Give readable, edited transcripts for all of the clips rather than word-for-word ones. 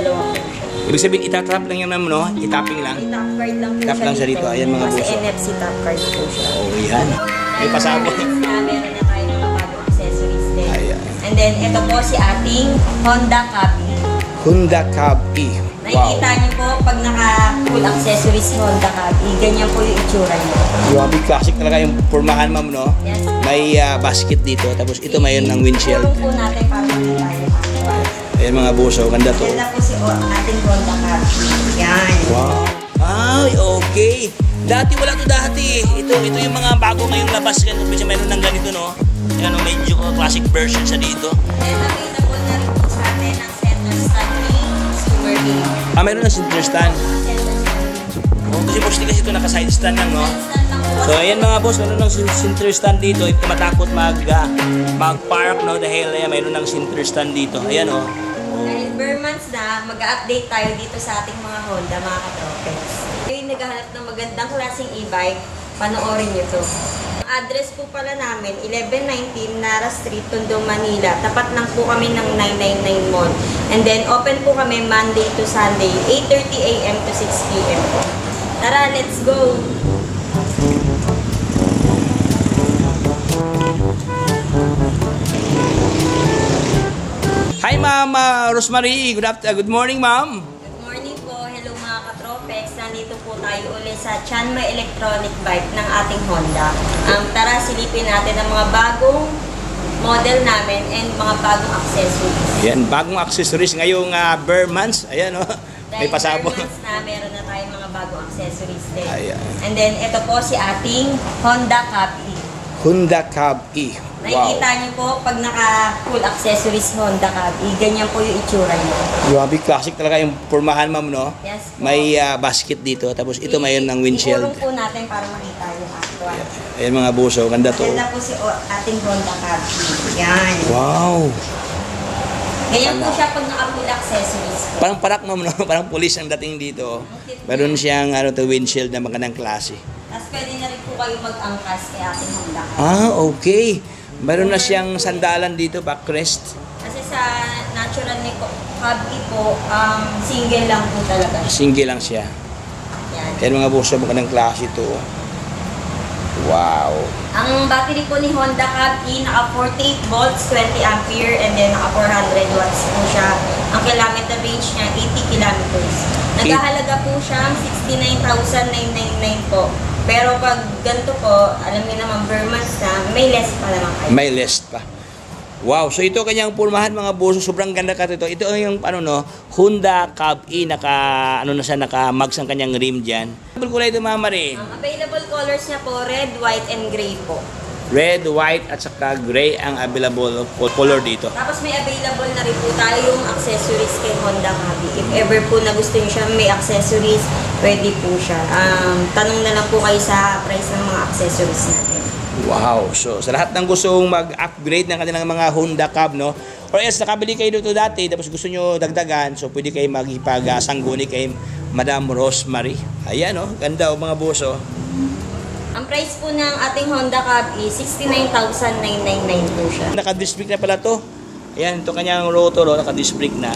dalawa po siya. Ibig sabihin, itatrap lang yan ma'am, no? Itapping lang. Tap card lang po Tap lang siya dito. Ayan mga Kasi boss. NFC tap card po siya. Oh, yan. May pasabog. Meron na tayo mga bagong accessories din. Ayan. And then, ito po si ating Honda Copy. Honda Cab E. Wow. Nakikita niyo po pag naka-full accessories Honda Copy, ganyan po yung itsura niyo. Grabe, classic talaga yung pormahan ma'am, no? Yes. May basket dito. Tapos ito mayroon ng windshield. Tulong po natin para makita yung actual. Ayan mga buso. Ganda to. Yan na po si ating Honda Copy. Yan. Wow. Ay, okay. Dati wala to dati. Ito yung mga bago ngayong labas. Kasi mayroon ng ganito, no? Ayan, medyo classic version sa dito. Then, available na rin po sa atin ang center stand ring, steamer ring. Mayroon ng center stand. Center stand ring. Oh, kasi mostly kasi ito naka-side stand lang, no? Stand lang po. So, ayan mga boss, mayroon ng center stand dito. If matakot mag-park, no? Dahil ayan, mayroon ng center stand dito. Ayan, oh. Dahil Bermans na, mag-update tayo dito sa ating mga Honda, mga katropes. Yung naghahanap ng magandang klaseng e-bike, panoorin nyo to. Ang address po pala namin, 1119 Nara Street, Tondo, Manila. Tapat lang po kami ng 999 Mall. And then, open po kami Monday to Sunday, 8:30 AM to 6 PM po. Tara, let's go! Hi, Ma'am Rosemary. Good morning, Ma'am. Good morning po. Hello mga katropex. Nandito po tayo ulit sa Chanma Electronic Bike ng ating Honda. Tara, silipin natin ang mga bagong model namin and mga bagong accessories. Yan, bagong accessories ngayong Bermans. Ayan, oh. May pasabog. Dahil na meron na tayong mga bagong accessories din. Ayan. And then, ito po si ating Honda Copy. Honda Cab E. Nakikita niyo po pag naka-full accessories Honda Copy, ganyan po yung itsura niyo. Grabe, classic talaga yung pormahan ma'am, no? Yes po. May basket dito. Tapos ito mayroon ng windshield. Ikulong po natin para makita yung actual. Ayan mga buso. Ganda to. Ganda po si ating Honda Copy. Yan. Wow. Ganyan po siya pag naka-full accessories po. Parang parak ma'am, no? Parang police ang dating dito. Meron siyang windshield na magandang klase. Tapos pwede na rin po kayo mag-angkas kay ating Honda Copy. Okay. Meron na siyang sandalan dito, backrest. Kasi sa natural ni Copy po, single lang po talaga siya. Single lang siya. Yan. Ayan mga buso, magandang klase ito. Wow. Ang battery po ni Honda Copy, naka 48 volts, 20 ampere, and then naka 400 watts po siya. Ang kilometer range niya, 80 kilometers. Nagkahalaga po siya 69,999 po. Pero pag ganito po, alam niyo naman, Bermans na, may less pa naman kayo. May list pa. Wow, so ito kanyang pulmahan mga buso, sobrang ganda ka ito. Ito yung Honda Cab E, naka mags ang kanyang rim diyan. Available kulay ito, Ma'am Marie. Ang available colors niya po, red, white, and gray po. Red, white at saka gray ang available color dito. Tapos may available na rin po tayong accessories kay Honda Copy. If ever po na gusto niyo siya may accessories, pwede po siya. Tanong na lang po kayo sa price ng mga accessories natin. Wow, so sa lahat ng gustong mag-upgrade ng kanilang mga Honda Cab, no? Or else nakabili kayo dito dati tapos gusto nyo dagdagan, so pwede kayo magipag-sangguni kay Madam Rosemary. Ayan, no? Ganda, mga buso. Ang price po ng ating Honda Copy, 69,999 po siya. Naka-disc brake na pala to. Ayan, ito kanyang rotor, naka-disc brake na.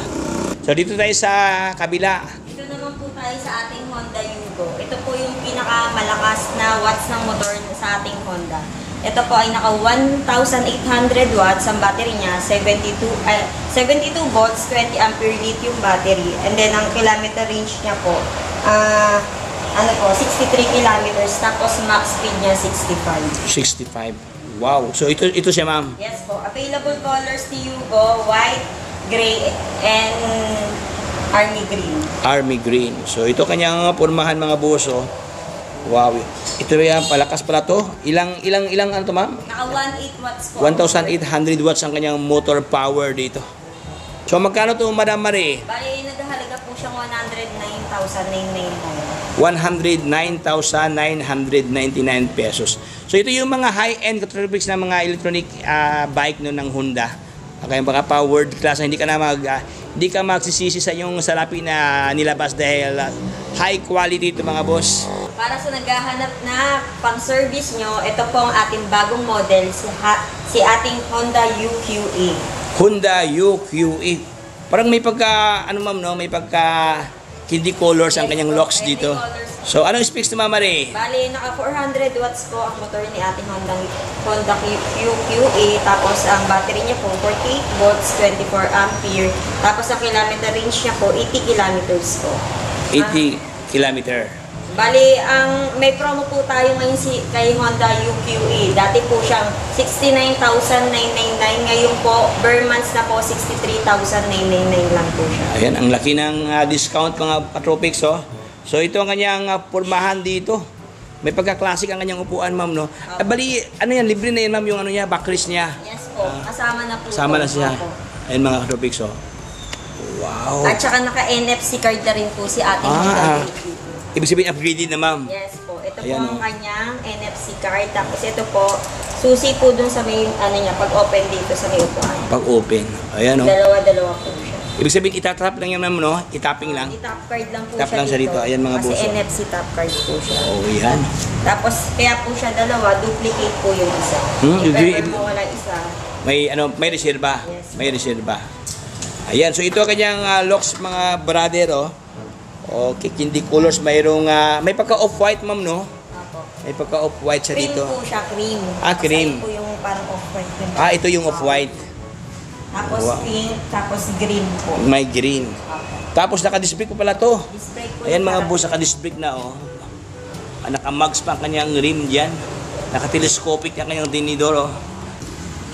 So dito tayo sa kabila. Dito naman po tayo sa ating Honda Yugo. Ito po yung pinakamalakas na watts ng motor sa ating Honda. Ito po ay naka 1,800 watts ang battery niya, 72 volts, 20 ampere lithium battery. And then ang kilometer range niya po, 63 kilometers, tapos max speed niya 65. 65. Wow. So ito siya, ma'am. Yes po. Available colors ni Yugo, white, gray, and army green. Army green. So ito kanyang pormahan mga buso. Wow. Ito yan, palakas pala to. Ilang ano to, ma'am? Naka 18 watts po. 1,800 watts ang kanyang motor power dito. So magkano to, Madam Marie? Bali, naghahalaga po siyang 109,999. 109,999 pesos. So ito yung mga high-end katronics na mga electronic bike no ng Honda. Okay, baka pa world class, hindi ka magsisisi sa yung salapi na nilabas dahil high quality ito mga boss. Para sa naghahanap na pang-service nyo, ito po ang ating bagong model, si ating Honda UQE. Honda UQE. Parang may pagka, ano ma'am, no? May pagka candy colors ang kanyang locks dito. So, anong specs ni Mama Ray? Bali, naka 400 watts po ang motor ni ating Honda QA. Tapos, ang battery niya po, 48 volts, 24 ampere. Tapos, ang kilometer range niya po, 80 kilometers po. 80 kilometer. Bali, may promo po tayo ngayon kay Honda UQA. Dati po siyang 69,999. Ngayon po, per months na po, 63,999 lang po siya. Ayan, ang laki ng discount mga katropics, oh. So, ito ang kanyang pormahan dito. May pagka-classic ang kanyang upuan, ma'am, no? Bali, ano yan, libre na yan, ma'am, yung ano niya, backrest niya. Yes po, kasama na po. Kasama na po. siya. Ayan, mga katropics, oh. Wow. At saka naka-NFC card na rin po si ating Honda UQA. Ibig sabihin, upgraded na, ma'am. Yes po. Ito Ayan, po ang kanyang NFC card. Tapos ito po, susi po dun sa may, ano niya, pag-open dito sa may upuan. Pag-open. Ayan, oh. Dalawa-dalawa po siya. Ibig sabihin, itatap lang yan, ma'am, no? Itapping lang. I-tap card lang po Tap siya lang siya dito. Ayan, mga Kasi boso. NFC tap card po siya. Oh, yan. Tapos, kaya po siya dalawa, duplicate po yung isa. If ever mo wala isa, May reserva. Yes. May reserva. Ayan, so ito ang kanyang locks, mga brother, oh. Okay, candy colors. Mayroong, may pagka off-white, ma'am, no? Apo. May pagka off-white siya Cream dito. po siya, cream. Cream. Kasi po yung parang off-white. Ito yung off-white. Tapos Wow. pink, tapos green po. May green. Apo. Tapos naka-display po pala to. Display po Ayan, yung mga parang- boss, naka-display na, oh. Naka-mugs pa ang kanyang rim dyan. Naka-telescopic ang kanyang tinidor, oh.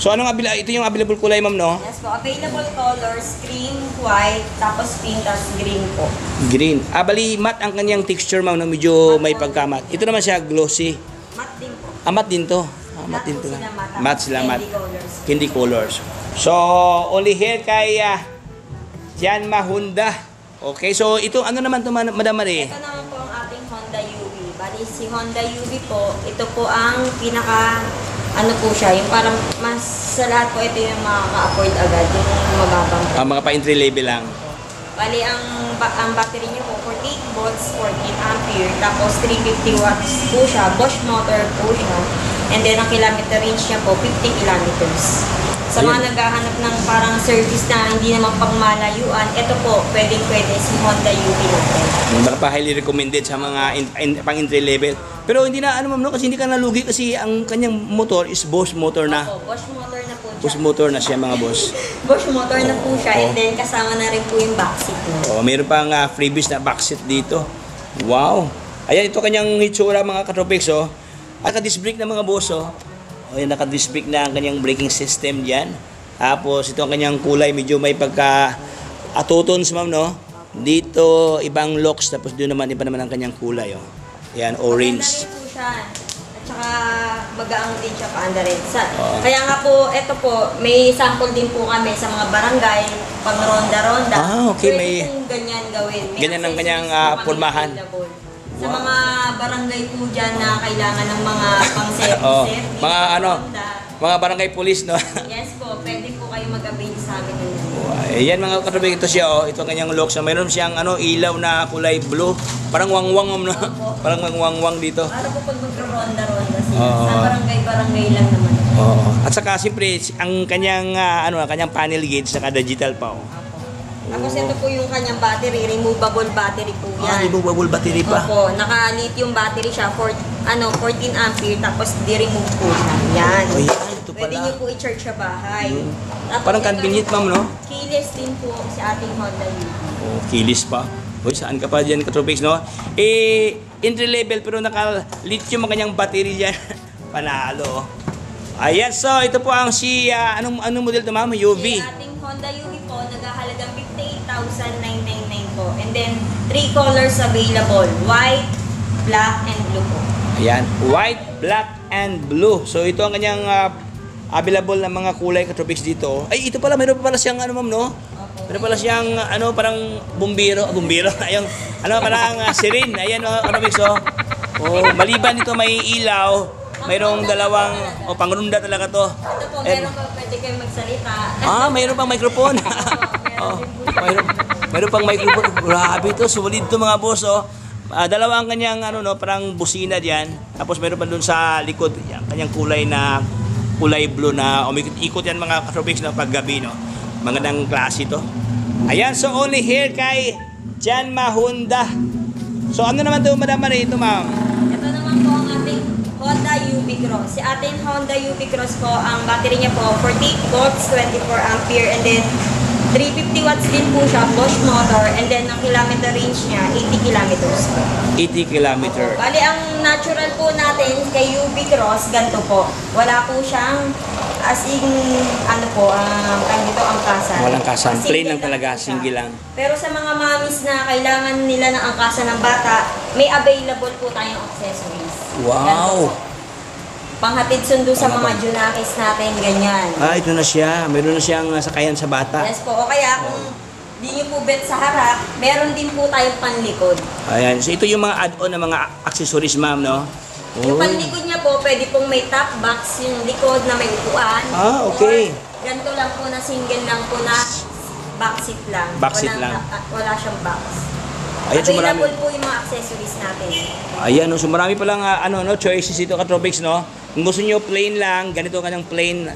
So, ito yung available kulay, ma'am, no? Yes po, available colors, cream, white, tapos pink, tapos green po. Green. Bali, matte ang kanyang texture, ma'am, no? Medyo may pagka-matte. Ito naman siya, glossy. Matte din po. Matte din to. Matte din po to. sila matte. Matte sila, matte. Candy colors. Candy colors. So, only here kay Tianma Honda. Okay, so ito, ano naman to, Madam Marie? Ito naman po ang ating Honda UV. Bali, si Honda UV po, ito po ang pinaka, ano po siya, yung parang mas sa lahat po ito yung makaka-afford agad, yung mababang price. Mga pa-entry level lang. Bali, ang battery niyo po, 48 volts, 14 ampere, tapos 350 watts po siya, Bosch motor po siya, and then ang kilometer range niya po, 50 kilometers. Sa mga naghahanap ng parang service na hindi naman pang malayuan, ito po, pwede si Honda UV natin. Baka pa highly recommended sa mga pang-entry level. Pero hindi na, ano ma'am, no? Kasi hindi ka nalugi kasi ang kanyang motor is Bosch motor na. Opo, Bosch motor na po siya. Bosch motor na siya, mga boss. Bosch motor na po siya, and then kasama na rin po yung backseat niya. Meron pang freebies na backseat dito. Wow! Ayan, ito kanyang itsura, mga katropics, oh. Naka-disc brake na, mga boss, oh. Ayan, naka-disc brake na ang kanyang braking system dyan. Tapos, ito ang kanyang kulay, medyo may pagka-atutons, ma'am, no? Dito, ibang locks, tapos doon naman, iba naman ang kanyang kulay, oh. Ayan, orange. Maganda rin po siya. At saka magaang din siya paanda rin. Kaya nga po, ito po, may sample din po kami sa mga barangay, pang ronda-ronda. Okay, Pwede pong ganyan gawin. May ganyan ang kanyang accessories po kami pormahan. available. Sa Wow. mga barangay po dyan na kailangan ng mga pang-service, Oh, service, mga ano, ronda. mga barangay police, no? Yes po, pwede po kayo mag-avail sa amin. Ayan, mga katropics, ito siya, oh. Ito ang kanyang locks. Mayroon siyang ilaw na kulay blue. Parang wangwang, ma'am, no? Parang wangwang dito. Para po pag mag-ronda-ronda sila. Oo. Sa barangay-barangay lang naman. Oo. At saka, siyempre, ang kanyang, kanyang panel gauge, saka digital pa, oh. Tapos ito po yung kanyang battery, removable battery po yan. Removable battery pa. Opo, naka-lithium battery siya, 14 ampere, tapos di-remove po siya. Yan. Oh, yan, ito Pwede pala. niyo po i-charge sa bahay. Tapos Parang ito convenient, rin po, ma'am, no? Keyless din po sa ating Honda UV. Oh, kilis pa. Uy, saan ka pa dyan, katropics, no? Entry level, pero naka-lithium ang kanyang battery dyan. Panalo. Ayan, so, ito po ang anong model ito, ma'am? UV. Si ating Honda UV po, naghahalagang 58,999 po. And then, 3 colors available. White, black, and blue po. Ayan, white, black, and blue. So, ito ang kanyang available na mga kulay katropics dito. Ay, ito pala, mayroon pa pala siyang, ma'am, no? Mayroon pala siyang, parang bumbiro. Ayun, parang sirin. Ayan, katropics, oh. Oh, maliban dito may ilaw, mayroong dalawang, pangrunda talaga to. Ito po, meron pa pwede kayo magsalita. Mayroon pang microphone. Oh, mayroon pang microphone. Grabe to, sulit to, mga boss, oh. Dalawa ang kanyang parang busina diyan. Tapos mayroon pa doon sa likod, yan, kanyang kulay blue na umikot-ikot yan, mga katropics, na paggabi, no. Magandang klase to. Ayan, so only here kay Janma Honda. So ano naman ito, Madam Marie, ito ma'am? Ito naman po ang ating Honda UV Cross. Si ating Honda UV Cross po, ang battery niya po 48 volts, 24 ampere, and then 350 watts din po siya, Bosch motor, and then ang kilometer range niya, 80 kilometers po. 80 kilometer. Bali, ang natural po natin kay UV Cross, ganito po. Wala po siyang as in, ano po, dito angkasan. Walang kasan, plain lang Single talaga, po siya. single lang. Pero sa mga mommies na kailangan nila ng angkasan ng bata, may available po tayong accessories. Wow! Ganito po. Panghatid sundo sa Tama mga po. junakis natin, ganyan. Ah, ito na siya. Meron na siyang sakayan sa bata. Yes po. O kaya kung di nyo po bet sa harap, meron din po tayong panlikod. Ayan. So ito yung mga add-on na mga accessories, ma'am, no? Yung Oh. panlikod niya po, pwede pong may top box, yung likod na may upuan. Ah, okay. Or ganito lang po na single lang po na back seat lang. Back seat Walang- lang. Wala siyang box. Ayan, so marami. Available po yung mga accessories natin. Ayan, no? So marami palang choices dito, Katropics, no? Kung gusto niyo plain lang, ganito ka ng plain.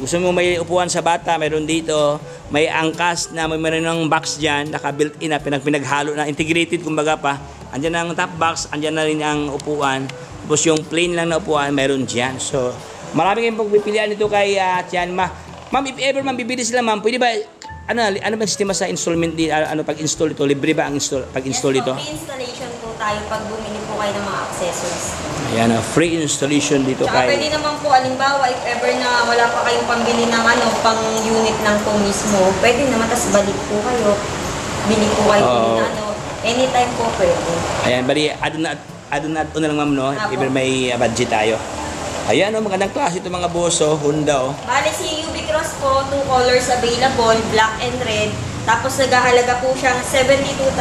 Gusto mo may upuan sa bata, meron dito. May angkas na meron ng box dyan, naka-built-in na, pinaghalo na, integrated kumbaga pa. Andyan ang top box, andyan na rin ang upuan. Tapos yung plain lang na upuan, meron dyan. So, marami kayong pagpipilian nito kay Tianma. Ma'am, if ever ma'am, bibili sila ma'am, pwede ba, ano ba sistema sa installment, pag-install ito? Libre ba ang pag-install Yes ito? po, free installation po tayo pag bumili po kayo ng mga accessories. Ayan, free installation dito Tsaka kay... pwede naman po, alimbawa, if ever na wala pa kayong pambili ng pang unit lang po mismo, pwede naman, tas balik po kayo. Bili po kayo Oo. ng anytime po pwede. Ayan, bali, add na lang ma'am, no? Apo. Even may budget tayo. Ayan, oh, magandang klase ito mga boss, oh, Honda, oh. Bale, si UV Cross po, 2 colors available, black and red. Tapos naghahalaga po siyang 72,999.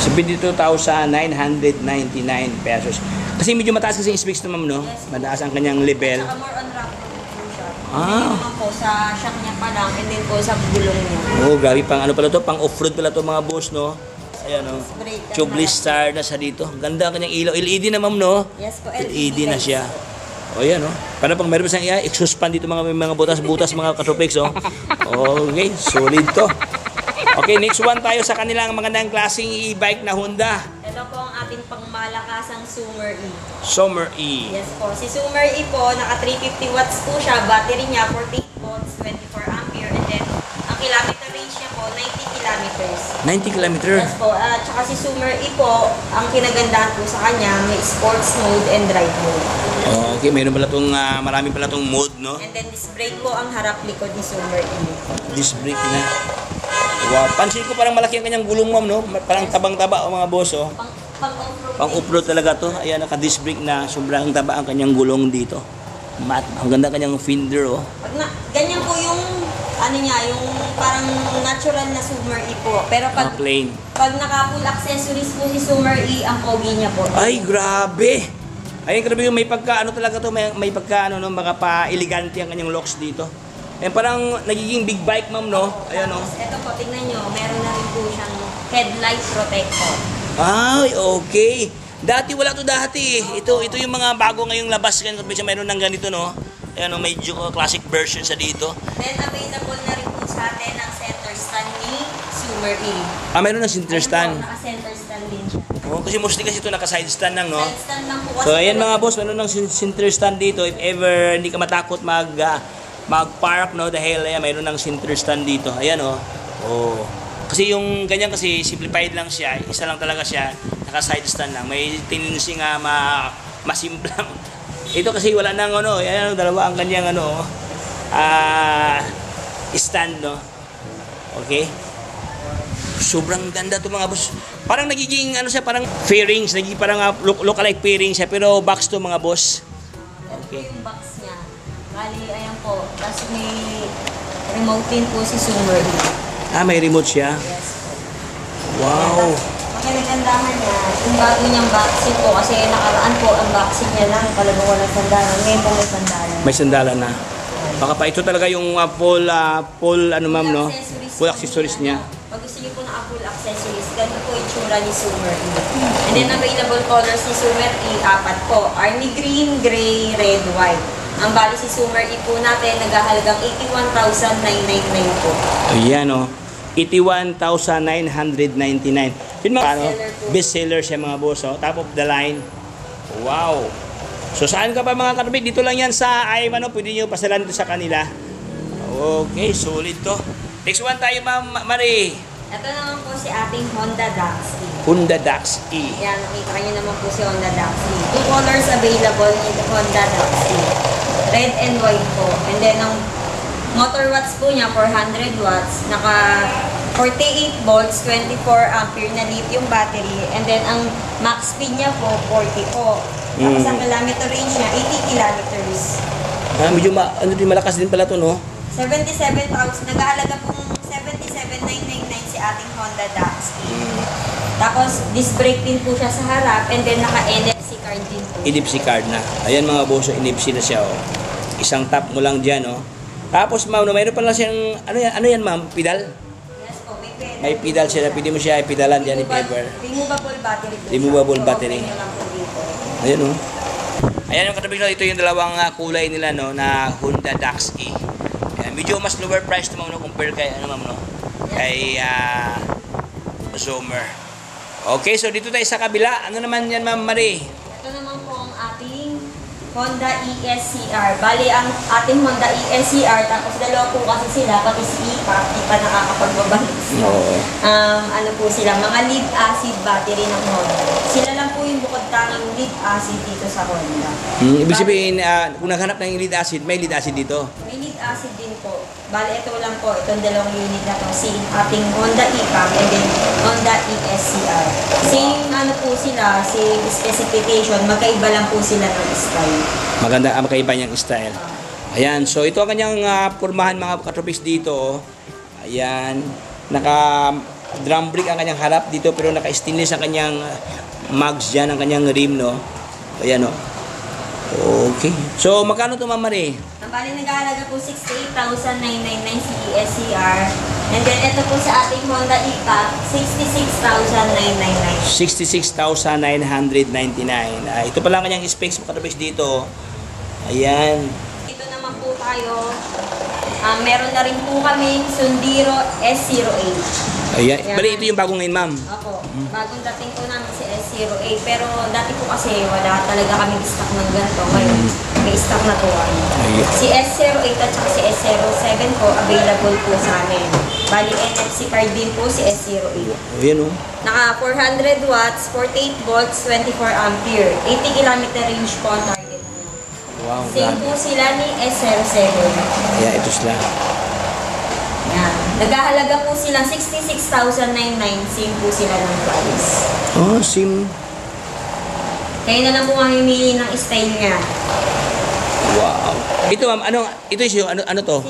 72,999 pesos. Kasi medyo mataas kasi yung specs to ma'am, no? Yes. Mataas ang kanyang level. Saka more on rock po siya. Ah. Hindi naman po sa shock niya pa lang, and then po sa gulong niya. Oh, grabe pang ano pala to, pang off-road pala to mga boss, no? Ayan, oh. Brake ang Tubeless harap. star na sa dito. Ganda ang kanyang ilaw. LED na ma'am, no? Yes po, LED na lights. siya. O yan, oh. Para pang meron pa siyang exhaust fan dito mga butas-butas mga Katropics, oh. Okay, solid to. Okay, next one tayo sa kanilang magandang klaseng e-bike na Honda. Ito po ang ating pangmalakasang Summer E. Summer E. Yes po. Si Summer E po, naka 350 watts po siya. Battery niya, 48 volts, 24 ampere. And then, ang kilometer range niya po, 90 kilometers. 90 kilometer. Yes po. Tsaka si Summer E po, ang kinagandahan po sa kanya, may sports mode and drive mode. Okay, mayroon pala tong marami pala tong mode, no? And then, this brake po ang harap likod ni Summer E. Disc brake na. Wow, pansin ko parang malaki ang kanyang gulong, ma'am, no? Parang tabang-taba, mga boss, oh. Pang-off-road. Pang off-road talaga to. Ayan, naka-disc brake na. Sobrang taba ang kanyang gulong dito. Ang ganda kanyang fender, oh. Ganyan po yung, yung parang natural na Summer E po. Pero pag Plain. naka-full accessories po si Summer E, ang pogi niya po. Ay, grabe! Ay, grabe yung may pagka, talaga to, may pagka, no, mga pa-elegante ang kanyang looks dito. Ayan, parang nagiging big bike, ma'am, no? Ayan, no? Tapos, ito po, tingnan nyo, meron na rin po siyang headlight protector. Ay, okay. Dati wala to dati. Ito yung mga bago ngayong labas. Meron ng ganito, no? Ayan, no, medyo classic version sa dito. Then, available na rin po sa atin ang center stand ni Summer E. Ah, meron ng center stand. Naka-center stand din siya. Oh, kasi mostly kasi ito naka-side stand lang, no? Side stand lang po kasi. So, ayan mga boss, meron ng center stand dito. If ever hindi ka matakot mag-park, no? Dahil ayan, mayroon ng center stand dito. Ayan, oh. Oh. Kasi yung ganyan kasi simplified lang siya. Isa lang talaga siya. Naka-side stand lang. May tendency nga masimplang. Ito kasi wala nang ano. Ayan, dalawa ang kanyang stand, no? Okay? Sobrang ganda to mga boss. Parang nagiging siya, parang fairings, nagiging parang look-alike fairings siya, pero box to mga boss. Okay. Yung box niya. Bali, ayan po. Tapos may remote din po si Summer E. Ah, may remote siya. Yes po. Wow. Makilagandahan niya, yung bago niyang vaccine po, kasi nakaraan po ang vaccine niya lang, talagang walang sandalan. Ngayon po may sandalan. May sandalan na. Baka pa ito talaga yung full ma'am, no? Full accessories niya. Pag gusto niyo po na full accessories, ganito po yung tsura ni Summer E. And then available colors ni Summer E, 4 po. Army green, gray, red, white. Ang bali si Summer E po natin, naghahalagang 81,999 po. Ayan, oh. 81,999. Yun mga ano, Bestseller po. bestseller siya mga boss. Oh. Top of the line. Wow. So saan ka pa mga katubig? Dito lang yan sa Ayman. Pwede nyo pasalan dito sa kanila. Okay, solid to. Next one tayo, Ma'am Marie. Ito naman po si ating Honda Dax-E. Honda Dax-E. Yan, nakita nyo naman po si Honda Dax-E. Two colors available ni Honda Dax-E. Red and white po. And then, ang motor watts po niya, 400 watts. Naka 48 volts, 24 ampere na lithium battery. And then, ang max speed niya po, 40 po. Tapos, ang kilometer range niya, 80 kilometers. Medyo malakas din pala to, no? 77,000. Nag-aalaga pong 77,999 si ating Honda Dax-E. Tapos, disc brake din po siya sa harap. And then, naka-NFC card din po. NFC card na. Ayan mga boss, NFC na siya. Oh. Isang tap mo lang dyan. Oh. Tapos, ma'am, mayroon pala siyang, ano yan ma'am? Pedal? Yes po, may pedal. May pedal siya. Pwede mo siya ipedalan dyan, i-pedal. Removable battery po. Removable siya. battery. So, okay na lang po dito. Ayan o. Ayan yung katubig ito yung dalawang kulay nila no, na Honda Dax-E. Ayan, medyo mas lower price naman no, compare kay, ano ma'am no? Kay Zoomer. Okay, so dito tayo sa kabila. Ano naman yan ma'am Marie? Ito naman po ang ating Honda ESCR. Bali, ang ating Honda ESCR, tapos dalawa po kasi sila, pati si Ipa, di pa nakakapagbabalik. Oo. Ano po sila, mga lead acid battery ng Honda. Sila lang po yung bukod tanging lead acid dito sa Honda. Ibig sabihin, kung naghanap ng lead acid, may lead acid dito. May lead acid din po. Bali, ito lang po, itong dalawang unit na to, si ating Honda E-Pack and then Honda ESCR. Same ano po sila, same specification, magkaiba lang po sila ng style. Maganda ang makaiba niyang style. Ayan, so ito ang kanyang pormahan mga katropis dito. Oh. Ayan, naka drum brake ang kanyang harap dito pero naka-stainless ang kanyang mags dyan, ang kanyang rim, no? Ayan, oh. Okay. So, magkano ito, Ma'am Marie? Ang bali nag-aalaga po 68,999 si ESCR. And then ito po sa ating Honda E-Pack, 66,999. 66,999. Ito pala ang kanyang specs mga katropis dito. Ayan. Dito naman po tayo, meron na rin po kaming Sundiro S08. Ayan. Ayan. Bali, ito yung bagong ngayon, Ma'am. Opo, bagong dating po namin si S08. Pero dati po kasi wala talaga kami stock ng ganito. Ngayon, may stock na po kami. Ayan. Si S08 at saka si S07 po, available po sa amin. Bali, NFC card din po si S08. Ayan, oh. Naka 400 watts, 48 volts, 24 ampere. 80 km range po ang target niya. Wow, Same grabe. po sila ni S07. Ayan, ito sila. Yan. Naghahalaga po silang 66,999. Same po sila ng price. Oh, sim. Kayo na lang po mamimili ng style niya. Wow. Ito, Ma'am, ito is yung, ano to?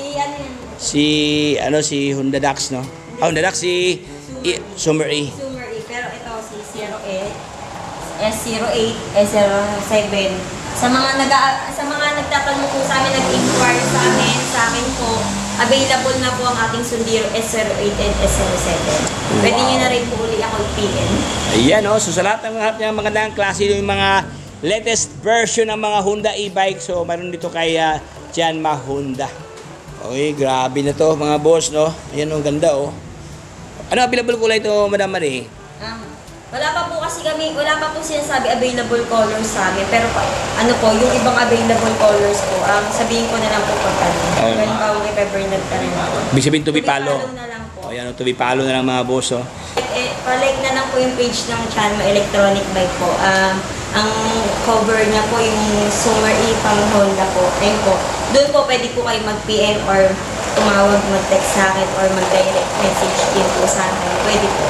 Si ano yan? Si Honda Dax, no? Honda Dax, Summer E. Consumer E. Pero ito si 08, S08, S07. Sa mga nagtatanong po sa amin, nag-inquire sa amin po, available na po ang ating Sundiro S08 and S07. Pwede nyo na rin po uli ako i-PM. Ayan, oh. So sa lahat ng magandang klase yung mga latest version ng mga Honda e-bike. So mayroon dito kay Janma Honda. Okay, grabe na to mga boss, no? Ayan, oh, ganda, oh. Ano available kulay ito, Madam Marie? Wala pa po sinasabi available colors sa amin. Pero ano po, yung ibang available colors po, sabihin ko na lang po pagkano. Halimbawa kay Bernard ka rin po. Ibig sabihin, to be follow. na lang po. Ayan, oh, to be follow na lang mga boss, oh. Palike na lang po yung page ng Chanma Electronic Bike po. Ang cover niya po yung Summer E pang Honda po. Ayun po. Doon po pwede po kayo mag-PM or tumawag, mag-text sa akin or mag-direct message din po sa akin. Pwede po.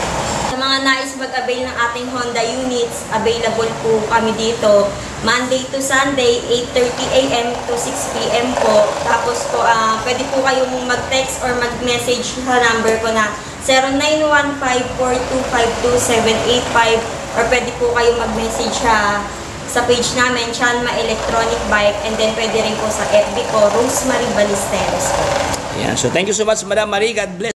Sa mga nais mag-avail ng ating Honda units, available po kami dito Monday to Sunday, 8:30 a.m. to 6 p.m. po. Tapos po, pwede po kayong mag-text or mag-message sa number ko na 0915-4252785 or pwede po kayong mag-message sa page namin, Chanma Electronic Bike, and then pwede rin po sa FB ko, Rosemary Ballesteros po. Ayan, so thank you so much, Madam Marie. God bless.